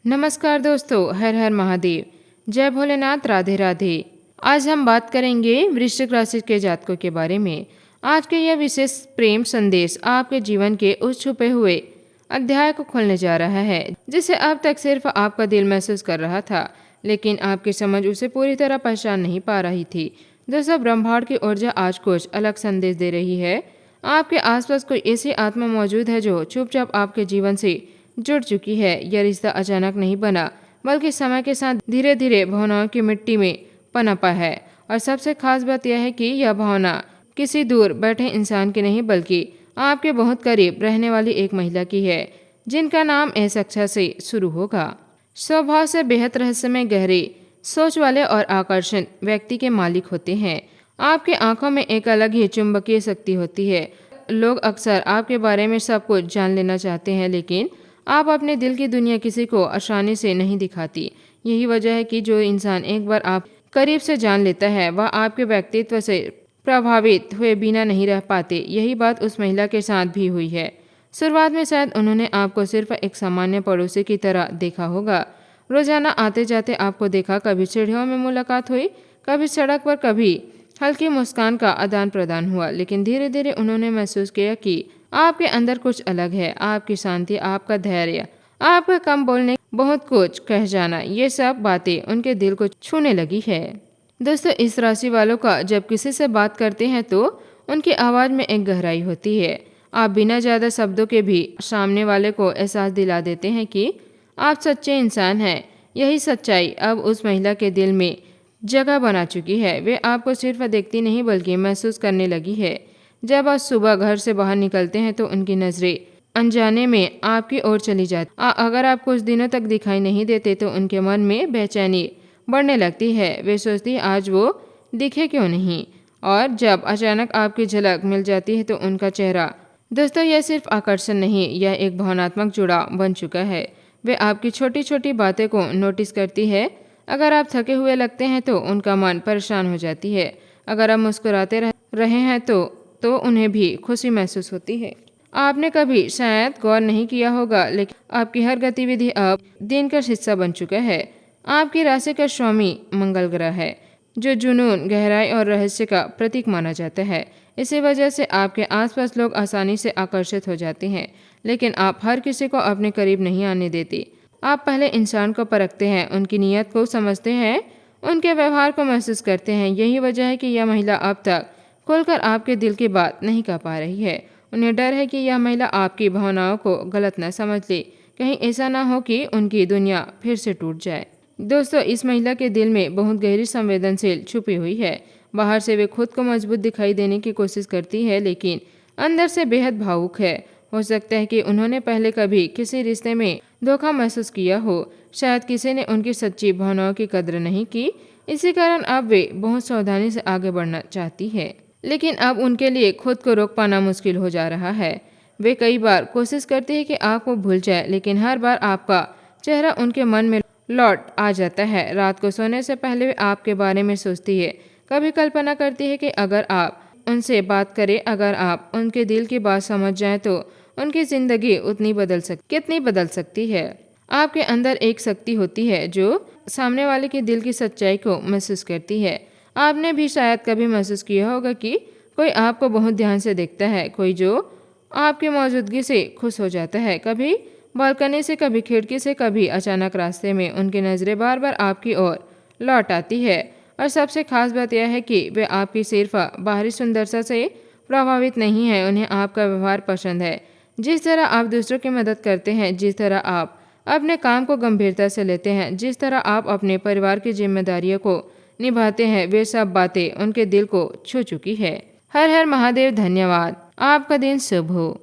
नमस्कार दोस्तों, हर हर महादेव। जय भोलेनाथ, राधे राधे। आज हम बात करेंगे वृश्चिक राशि के जातकों के बारे में। आज के यह विशेष प्रेम संदेश आपके जीवन के उस छुपे हुए अध्याय को खोलने जा रहा है जिसे अब तक सिर्फ आपका दिल महसूस कर रहा था, लेकिन आपकी समझ उसे पूरी तरह पहचान नहीं पा रही थी। दोस्तों, ब्रह्मांड की ऊर्जा आज कुछ अलग संदेश दे रही है। आपके आसपास कोई ऐसी आत्मा मौजूद है जो चुपचाप आपके जीवन से जुड़ चुकी है। यह रिश्ता अचानक नहीं बना, बल्कि समय के साथ धीरे धीरे भावनाओं की मिट्टी में पनपा है। और सबसे खास बात यह है कि यह भावना किसी दूर बैठे इंसान की नहीं, बल्कि आपके बहुत करीब रहने वाली एक महिला की है, जिनका नाम एस अक्षर से शुरू होगा। स्वभाव से बेहद रहस्यमय, गहरे सोच वाले और आकर्षण व्यक्ति के मालिक होते हैं। आपकी आंखों में एक अलग ही चुंबकीय शक्ति होती है। लोग अक्सर आपके बारे में सब कुछ जान लेना चाहते हैं, लेकिन आप अपने दिल की दुनिया किसी को आसानी से नहीं दिखाती। यही वजह है कि जो इंसान एक बार आप करीब से जान लेता है, वह आपके व्यक्तित्व से प्रभावित हुए बिना नहीं रह पाते। यही बात उस महिला के साथ भी हुई है। शुरुआत में शायद उन्होंने आपको सिर्फ एक सामान्य पड़ोसी की तरह देखा होगा। रोजाना आते जाते आपको देखा, कभी सीढ़ियों में मुलाकात हुई, कभी सड़क पर, कभी हल्की मुस्कान का आदान प्रदान हुआ। लेकिन धीरे धीरे उन्होंने महसूस किया कि आपके अंदर कुछ अलग है। आपकी शांति, आपका धैर्य, आपका कम बोलने, बहुत कुछ कह जाना, ये सब बातें उनके दिल को छूने लगी है। दोस्तों, इस राशि वालों का जब किसी से बात करते हैं तो उनकी आवाज़ में एक गहराई होती है। आप बिना ज़्यादा शब्दों के भी सामने वाले को एहसास दिला देते हैं कि आप सच्चे इंसान हैं। यही सच्चाई अब उस महिला के दिल में जगह बना चुकी है। वे आपको सिर्फ देखती नहीं, बल्कि महसूस करने लगी है। जब आप सुबह घर से बाहर निकलते हैं तो उनकी नज़रें अनजाने में आपकी ओर चली जाती। अगर आप कुछ दिनों तक दिखाई नहीं देते तो उनके मन में बेचैनी बढ़ने लगती है। वे सोचती आज वो दिखे क्यों नहीं, और जब अचानक आपकी झलक मिल जाती है तो उनका चेहरा, दोस्तों, यह सिर्फ आकर्षण नहीं, यह एक भावनात्मक जुड़ाव बन चुका है। वे आपकी छोटी छोटी बातें को नोटिस करती है। अगर आप थके हुए लगते हैं तो उनका मन परेशान हो जाती है। अगर आप मुस्कुराते रहे हैं तो उन्हें भी खुशी महसूस होती है। आपने कभी शायद गौर नहीं किया होगा, लेकिन आपकी हर गतिविधि अब दिन का हिस्सा बन चुका है। आपकी राशि का स्वामी मंगल ग्रह है, जो जुनून, गहराई और रहस्य का प्रतीक माना जाता है। इसी वजह से आपके आसपास लोग आसानी से आकर्षित हो जाते हैं, लेकिन आप हर किसी को अपने करीब नहीं आने देते। आप पहले इंसान को परखते हैं, उनकी नीयत को समझते हैं, उनके व्यवहार को महसूस करते हैं। यही वजह है कि यह महिला अब तक खुलकर आपके दिल की बात नहीं कर पा रही है। उन्हें डर है कि यह महिला आपकी भावनाओं को गलत न समझ ले। कहीं ऐसा ना हो कि उनकी दुनिया फिर से टूट जाए। दोस्तों, इस महिला के दिल में बहुत गहरी संवेदनशील छुपी हुई है। बाहर से वे खुद को मजबूत दिखाई देने की कोशिश करती है, लेकिन अंदर से बेहद भावुक है। हो सकता है कि उन्होंने पहले कभी किसी रिश्ते में धोखा महसूस किया हो। शायद किसी ने उनकी सच्ची भावनाओं की कद्र नहीं की। इसी कारण अब वे बहुत सावधानी से आगे बढ़ना चाहती है, लेकिन अब उनके लिए खुद को रोक पाना मुश्किल हो जा रहा है। वे कई बार कोशिश करती है कि आपको भूल जाए, लेकिन हर बार आपका चेहरा उनके मन में लौट आ जाता है। रात को सोने से पहले वे आपके बारे में सोचती है। कभी कल्पना करती है कि अगर आप उनसे बात करें, अगर आप उनके दिल की बात समझ जाएं, तो उनकी जिंदगी कितनी बदल सकती है। आपके अंदर एक शक्ति होती है जो सामने वाले के दिल की सच्चाई को महसूस करती है। आपने भी शायद कभी महसूस किया होगा कि कोई आपको बहुत ध्यान से देखता है, कोई जो आपकी मौजूदगी से खुश हो जाता है। कभी बालकनी से, कभी खिड़की से, कभी अचानक रास्ते में उनकी नज़रें बार बार आपकी ओर लौट आती है। और सबसे खास बात यह है कि वे आपकी सिर्फ बाहरी सुंदरता से प्रभावित नहीं है, उन्हें आपका व्यवहार पसंद है। जिस तरह आप दूसरों की मदद करते हैं, जिस तरह आप अपने काम को गंभीरता से लेते हैं, जिस तरह आप अपने परिवार की जिम्मेदारियों को निभाते हैं, वे सब बातें उनके दिल को छू चुकी है। हर हर महादेव। धन्यवाद। आपका दिन शुभ हो।